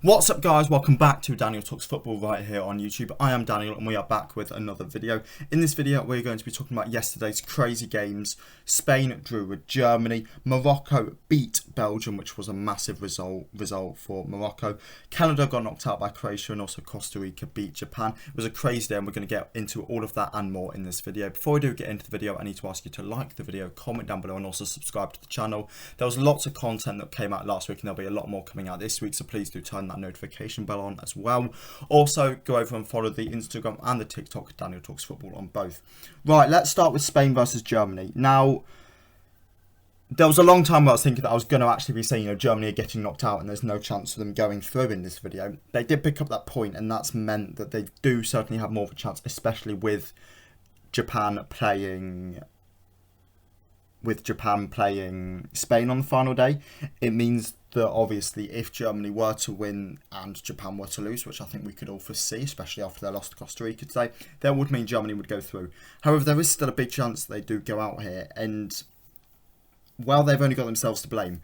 What's up guys, welcome back to Daniel Talks Football right here on YouTube. I am Daniel and we are back with another video. In this video we're going to be talking about yesterday's crazy games. Spain drew with Germany, Morocco beat Belgium, which was a massive result for Morocco. Canada got knocked out by Croatia and also Costa Rica beat Japan. It was a crazy day and we're going to get into all of that and more in this video. Before we do get into the video, I need to ask you to like the video, comment down below and also subscribe to the channel. There was lots of content that came out last week and there'll be a lot more coming out this week, so please do turn that notification bell on as well. Also go over and follow the Instagram and the TikTok, Daniel Talks Football, on both. Right, let's start with Spain versus Germany. Now, there was a long time where I was thinking that I was going to actually be saying, Germany are getting knocked out and there's no chance of them going through in this video. They did pick up that point and that's meant that they do certainly have more of a chance, especially with Japan playing Spain on the final day. It means that obviously if Germany were to win and Japan were to lose, which I think we could all foresee, especially after they lost to Costa Rica today, that would mean Germany would go through. However, there is still a big chance they do go out here, and well, they've only got themselves to blame.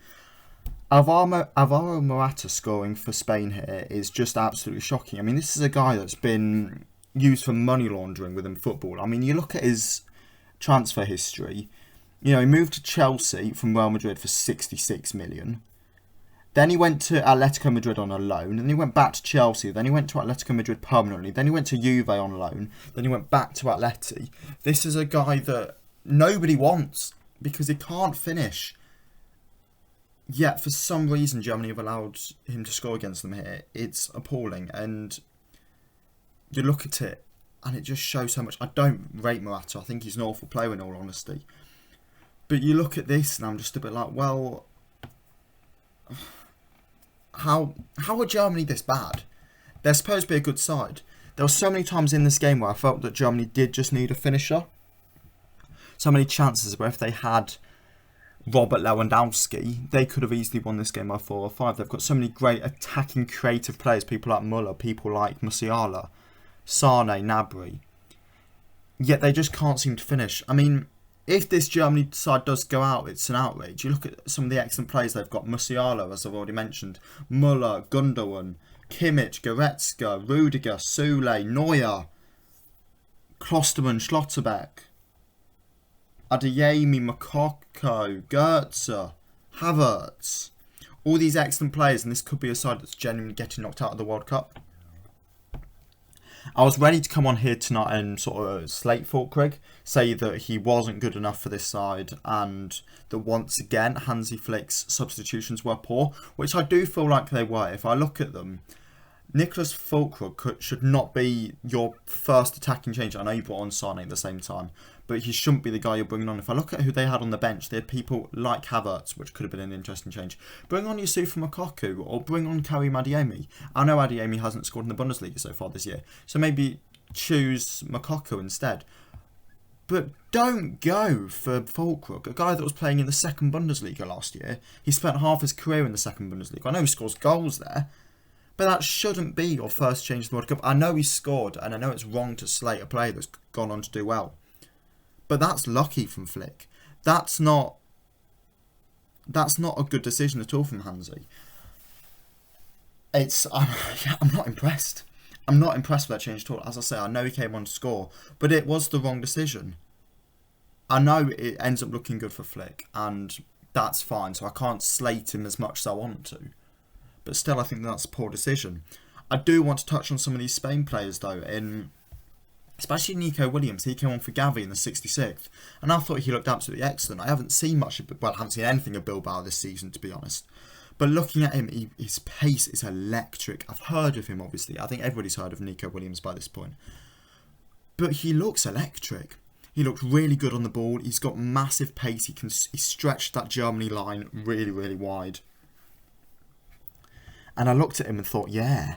Alvaro Morata scoring for Spain here is just absolutely shocking. I mean, this is a guy that's been used for money laundering within football. I mean, you look at his transfer history. He moved to Chelsea from Real Madrid for 66 million. Then he went to Atletico Madrid on a loan. Then he went back to Chelsea. Then he went to Atletico Madrid permanently. Then he went to Juve on loan. Then he went back to Atleti. This is a guy that nobody wants because he can't finish. Yet for some reason Germany have allowed him to score against them here. It's appalling. And you look at it and it just shows how much. I don't rate Morata. I think he's an awful player in all honesty. But you look at this and I'm just a bit like, well, how are Germany this bad? They're supposed to be a good side. There were so many times in this game where I felt that Germany did just need a finisher. So many chances where if they had Robert Lewandowski, they could have easily won this game by 4 or 5. They've got so many great attacking creative players, people like Müller, people like Musiala, Sane, Gnabry. Yet they just can't seem to finish. I mean, if this Germany side does go out, it's an outrage. You look at some of the excellent players they've got. Musiala, as I've already mentioned. Müller, Gundogan, Kimmich, Goretzka, Rudiger, Sule, Neuer, Klostermann, Schlotterbeck, Adeyemi, Makoko, Goetze, Havertz. All these excellent players, and this could be a side that's genuinely getting knocked out of the World Cup. I was ready to come on here tonight and sort of slate Fulkrug, say that he wasn't good enough for this side and that once again Hansi Flick's substitutions were poor, which I do feel like they were. If I look at them, Niklas Fulkrug should not be your first attacking change. I know you brought on Sane at the same time, but he shouldn't be the guy you're bringing on. If I look at who they had on the bench, they had people like Havertz, which could have been an interesting change. Bring on Yusufa Moukoko or bring on Karim Adeyemi. I know Adeyemi hasn't scored in the Bundesliga so far this year, so maybe choose Moukoko instead. But don't go for Fulkrug, a guy that was playing in the second Bundesliga last year. He spent half his career in the second Bundesliga. I know he scores goals there, but that shouldn't be your first change in the World Cup. I know he scored, and I know it's wrong to slate a player that's gone on to do well. But that's lucky from Flick. That's not a good decision at all from Hansi. I'm not impressed. I'm not impressed with that change at all. As I say, I know he came on to score, but it was the wrong decision. I know it ends up looking good for Flick, and that's fine, so I can't slate him as much as I want to. But still, I think that's a poor decision. I do want to touch on some of these Spain players, though, especially Nico Williams. He came on for Gavi in the 66th, and I thought he looked absolutely excellent. I haven't seen anything of Bilbao this season, to be honest. But looking at him, his pace is electric. I've heard of him, obviously. I think everybody's heard of Nico Williams by this point. But he looks electric. He looks really good on the ball. He's got massive pace. He stretched that Germany line really, really wide. And I looked at him and thought, yeah,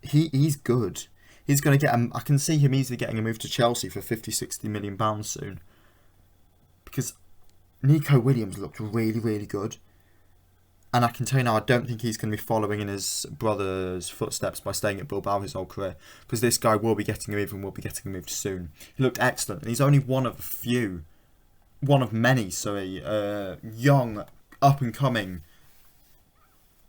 he's good. He's going to get I can see him easily getting a move to Chelsea for 50-60 million pounds soon. Because Nico Williams looked really, really good. And I can tell you now, I don't think he's going to be following in his brother's footsteps by staying at Bilbao his whole career. Because this guy will be getting a move and will be getting a move soon. He looked excellent. And he's only one of many, young, up-and-coming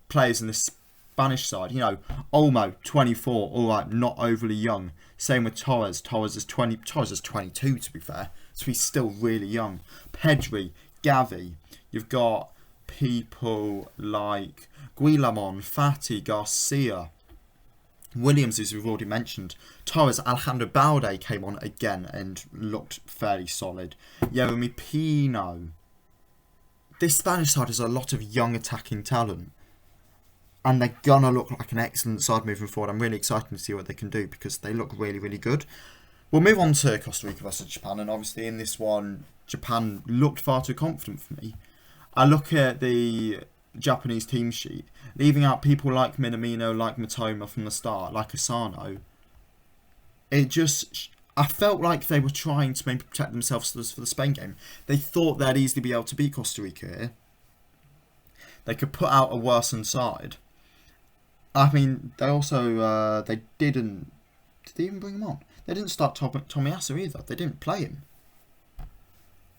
players in this Spanish side. You know, Olmo, 24, all right, not overly young. Same with Torres. Torres is 22 to be fair, so he's still really young. Pedri, Gavi. You've got people like Guillamon, Fati, Garcia, Williams, as we've already mentioned. Torres, Alejandro Balde came on again and looked fairly solid. Jeremy Pino. This Spanish side has a lot of young attacking talent. And they're going to look like an excellent side moving forward. I'm really excited to see what they can do because they look really, really good. We'll move on to Costa Rica versus Japan. And obviously in this one, Japan looked far too confident for me. I look at the Japanese team sheet, leaving out people like Minamino, like Matoma from the start, like Asano. I felt like they were trying to maybe protect themselves for the Spain game. They thought they'd easily be able to beat Costa Rica here. They could put out a worsened side. I mean, they also, they didn't... Did they even bring him on? They didn't start Tomiyasu either. They didn't play him.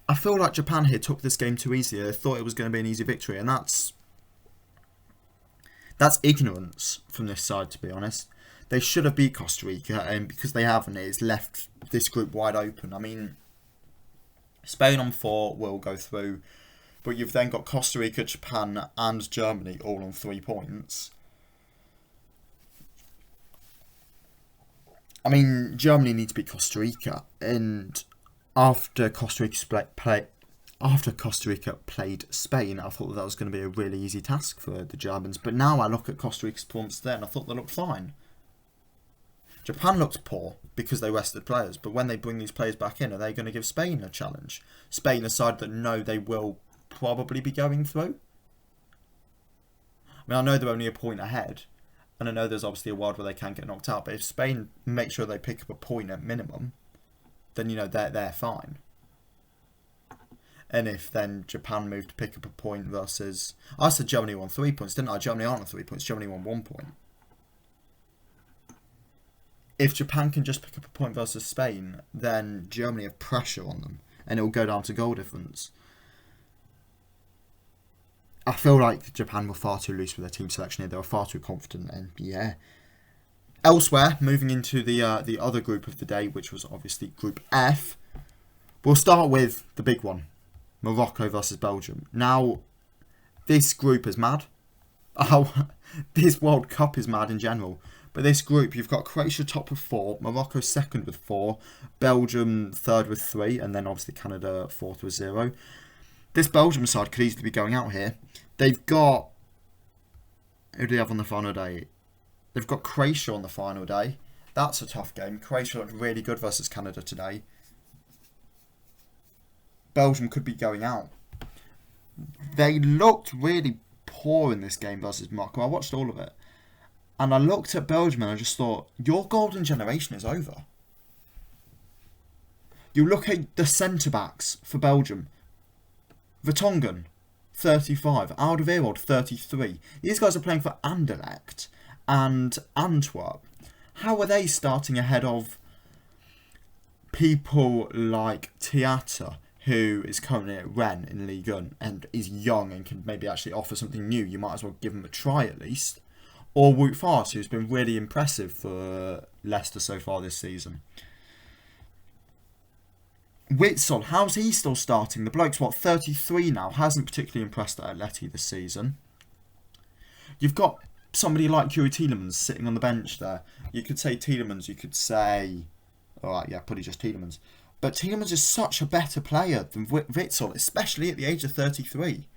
I feel like Japan here took this game too easy. They thought it was going to be an easy victory, and that's ignorance from this side, to be honest. They should have beat Costa Rica, and because they haven't, it's left this group wide open. I mean, Spain on 4 will go through, but you've then got Costa Rica, Japan, and Germany all on 3 points. I mean, Germany need to beat Costa Rica, and after Costa Rica played Spain, I thought that was going to be a really easy task for the Germans. But now I look at Costa Rica's performance there, and I thought they looked fine. Japan looked poor because they rested players, but when they bring these players back in, are they going to give Spain a challenge? Spain, a side that know they will probably be going through. I mean, I know they're only a point ahead, and I know there's obviously a world where they can get knocked out, but if Spain make sure they pick up a point at minimum, then, you know, they're fine. And if then Japan move to pick up a point versus... I said Germany won 3 points, didn't I? Germany aren't on 3 points. Germany won 1 point. If Japan can just pick up a point versus Spain, then Germany have pressure on them, and it will go down to goal difference. I feel like Japan were far too loose with their team selection here. They were far too confident, and yeah. Elsewhere, moving into the other group of the day, which was obviously Group F, we'll start with the big one, Morocco versus Belgium. Now, this group is mad. Oh, this World Cup is mad in general. But this group, you've got Croatia top with 4, Morocco second with 4, Belgium third with 3, and then obviously Canada fourth with 0. This Belgium side could easily be going out here. They've got... Who do they have on the final day? They've got Croatia on the final day. That's a tough game. Croatia looked really good versus Canada today. Belgium could be going out. They looked really poor in this game versus Morocco. I watched all of it. And I looked at Belgium and I just thought, your golden generation is over. You look at the centre-backs for Belgium. Vertonghen, 35. Alderweireld, 33. These guys are playing for Anderlecht and Antwerp. How are they starting ahead of people like Theater, who is currently at Rennes in Ligue 1 and is young and can maybe actually offer something new? You might as well give him a try at least. Or Wout Faes, who's been really impressive for Leicester so far this season. Witsel, how's he still starting? The bloke's, 33 now. Hasn't particularly impressed at Atleti this season. You've got somebody like Yuri Tielemans sitting on the bench there. You could say Tielemans, you could say... Alright, yeah, probably just Tielemans. But Tielemans is such a better player than Witsel, especially at the age of 33.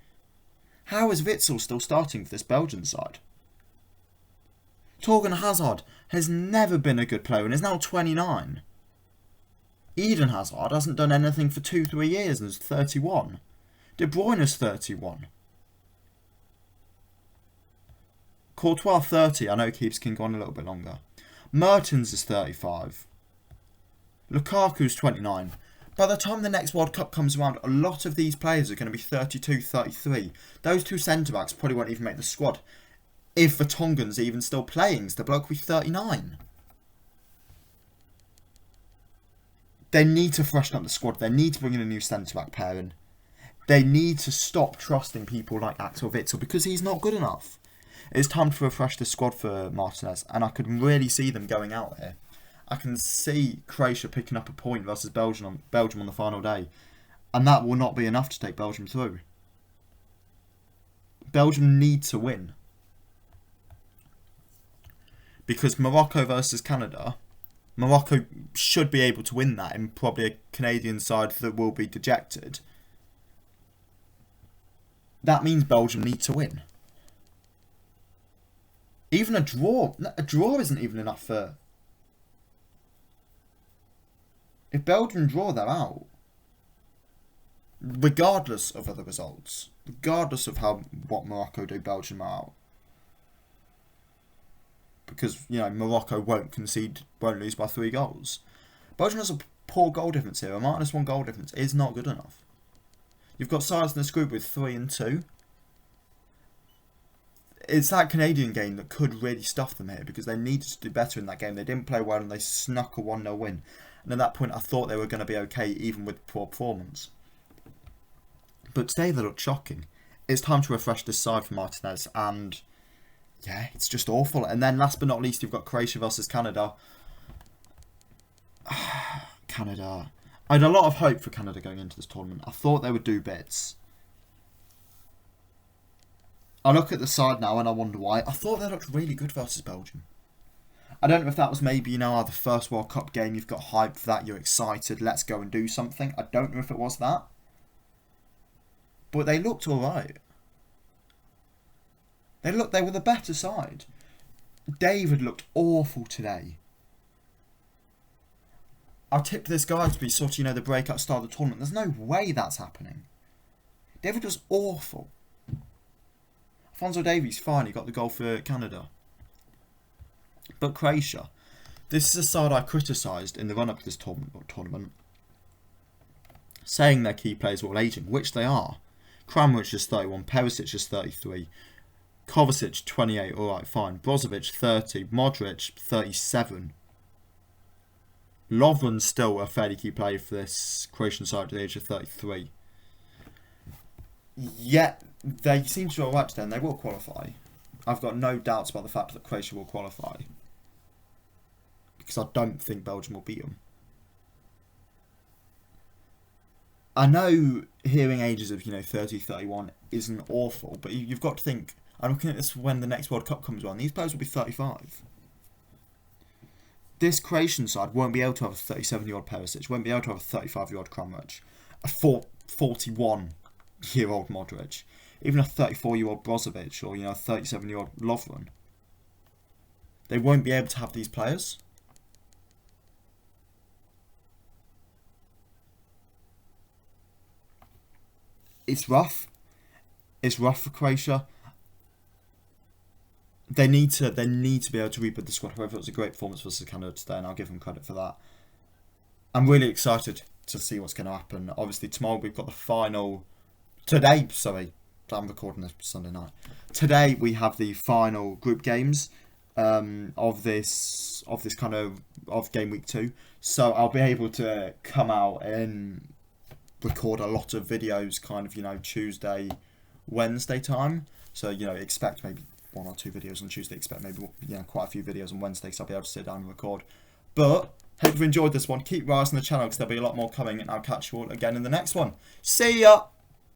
How is Witsel still starting for this Belgian side? Torgan Hazard has never been a good player and is now 29. Eden Hazard hasn't done anything for 2-3 years and is 31. De Bruyne is 31. Courtois 30. I know keeps can go on a little bit longer. Mertens is 35. Lukaku's 29. By the time the next World Cup comes around, a lot of these players are going to be 32, 33. Those two centre-backs probably won't even make the squad. If Vertonghen's even still playing, the bloke will be 39. They need to freshen up the squad. They need to bring in a new centre-back pairing. They need to stop trusting people like Axel Witsel because he's not good enough. It's time to refresh the squad for Martinez, and I could really see them going out here. I can see Croatia picking up a point versus Belgium on the final day, and that will not be enough to take Belgium through. Belgium need to win. Because Morocco versus Canada, Morocco should be able to win that in probably a Canadian side that will be dejected. That means Belgium need to win. Even a draw isn't even enough for... If Belgium draw, they're out. Regardless of other results. Regardless of what Morocco do, Belgium are out. Because, Morocco won't lose by 3 goals. Belgium has a poor goal difference here. A -1 goal difference is not good enough. You've got sides in this group with 3 and 2. It's that Canadian game that could really stuff them here because they needed to do better in that game. They didn't play well and they snuck a 1-0 win. And at that point, I thought they were going to be okay even with poor performance. But today they looked shocking. It's time to refresh this side for Martinez, and yeah, it's just awful. And then last but not least, you've got Croatia versus Canada. Canada. I had a lot of hope for Canada going into this tournament. I thought they would do bits. I look at the side now and I wonder why. I thought they looked really good versus Belgium. I don't know if that was maybe, the first World Cup game, you've got hype for that, you're excited, let's go and do something. I don't know if it was that. But they looked alright. They were the better side. David looked awful today. I tipped this guy to be sort of, the breakout star of the tournament. There's no way that's happening. David was awful. Alphonso Davies, fine, he got the goal for Canada. But Croatia, this is a side I criticised in the run-up to this tournament, saying their key players were all ageing, which they are. Kramaric is 31, Perisic is 33, Kovacic 28, alright, fine, Brozovic 30, Modric 37. Lovren's still a fairly key player for this Croatian side at the age of 33. Yet, they seem to be alright today and they will qualify. I've got no doubts about the fact that Croatia will qualify. Because I don't think Belgium will beat them. I know hearing ages of, 30, 31 isn't awful, but you've got to think, I'm looking at this when the next World Cup comes around, these players will be 35. This Croatian side won't be able to have a 37-year-old Perisic, won't be able to have a 35-year-old Kramaric, a 41-year-old Modric, even a 34-year-old Brozovic or, a 37-year-old Lovren. They won't be able to have these players. It's rough. It's rough for Croatia. They need to be able to rebuild the squad. However, it was a great performance versus Canada today, and I'll give them credit for that. I'm really excited to see what's going to happen. Obviously, tomorrow we've got the final. Today, sorry, I'm recording this Sunday night. Today we have the final group games of this kind of game week 2. So I'll be able to come out and record a lot of videos, kind of Tuesday, Wednesday time. So expect maybe 1 or 2 videos on Tuesday. Expect maybe quite a few videos on Wednesday, so I'll be able to sit down and record. But hope you've enjoyed this one. Keep rising the channel because there'll be a lot more coming, and I'll catch you all again in the next one. See ya.